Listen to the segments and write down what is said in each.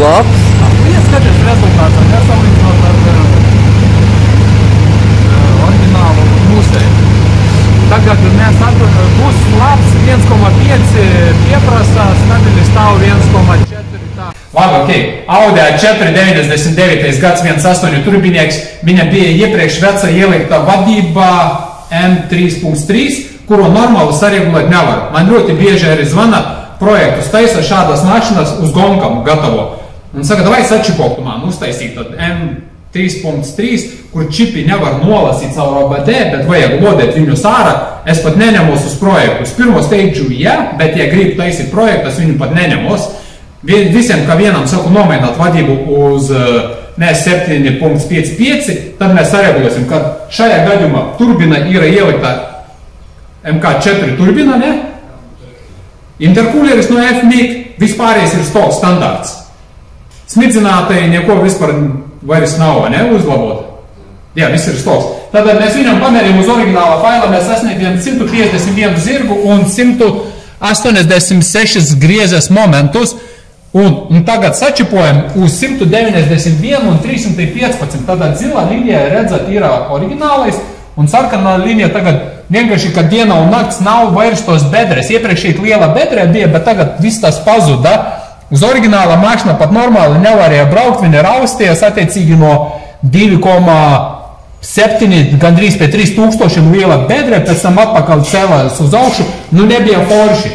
labs. Ieskaties rezultāts, nesalīdzinot ar oriģinālu mūsēju. Tagad mēs būs labs 1,5 pieprasa, stabili stāv 1,4 tā. Labi, ok. Audi A499 gads 1.8 turbinieks, viņam bija iepriekš veca ielikta vadībā M3.3, kuru normāli saregulēt nevar. Man ļoti bieži arī zvana projektus taisa šādas mašinas uz gonkam gatavo. Un saka, davai sačipoktu man uztaisīt tad M3.3, kur čipi nevar nolasīt savu OBD, bet vajag lodēt viņus ārā. Es pat neņemos uz projektus. Pirmo steidžu, ja, bet ja grib taisīt projektus, viņu pat neņemos. Visiem, kā vienam saku, nomaināt vadību uz 7.55, tad mēs saregulēsim, kad šajā gadījumā turbina ir ielikta MK4 turbina, ne? Interkuleris no F-MIG, vispārējais ir stock standarts. Smidzinātai neko vispār vairs nav, ne, uzlabot. Jā, viss ir stocks. Tātad mēs viņam pamērījām uz oriģinālā faila, mēs sasniegām 151 zirgu un 186 griezes momentus. Un tagad sačipojam uz 191 un 315. Tātad zilā līnija, redzat, ir oriģinālais, un sarkanā līnija tagad vienkārši, ka diena un nakts nav vairs tos bedres. Iepriekš šī liela bedre bija, bet tagad viss tas pazuda. Uz oriģināla mašina pat normāli nevarēja braukt, viņa rausties attiecīgi no 2,7 gandrīz pie 3000 liela bedre, pēc tam atpakaļ cēlās uz augšu, nu nebija forši.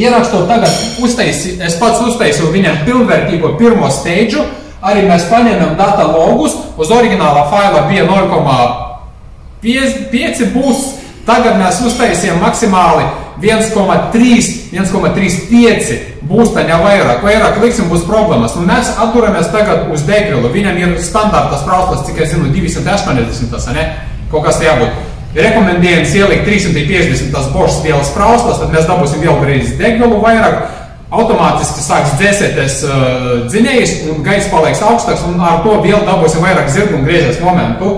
Ierakstot tagad, es pats uztaisīju viņam pilnvērtīgo pirmo steidžu, arī mēs paņēmām data logus, uz oriģinālā faila bija 0,5 būs, tagad mēs uztaisījām maksimāli 1,35 būstaņā vairāk liksim būs problēmas. Un mēs atduramies tagad uz degrilu, viņam ir standartas prauslas, cik es zinu, 280, ne? Kaut kas jābūt. Rekomendējums ielikt 350 Bosch vielas prauslas, tad mēs dabūsim vēlreiz degvielu vairāk, automātiski sāks dzēsēties dzinējs un gaiss paliks augstāks, un ar to vēl dabūsim vairāk zirgu un griezes momentu.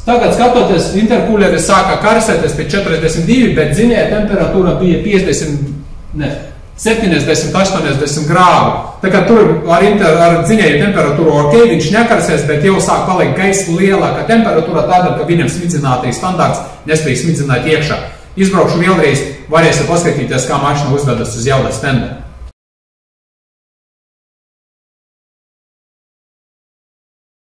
Tagad skatoties, interkuleris sāka karsēties pie 42, bet dzinēja temperatūra bija 70-80 grādu. Tā kā tur ar dzinēju temperatūru ok, viņš nekarsēs, bet jau sāk palikt gaisa lielāka temperatūra tāda, ka viņam smidzinātais standārts nespēja smidzināt iekšā. Izbraukšu vēlreiz, varēsiet paskatīties, kā mašina uzvedas uz jauda stenda.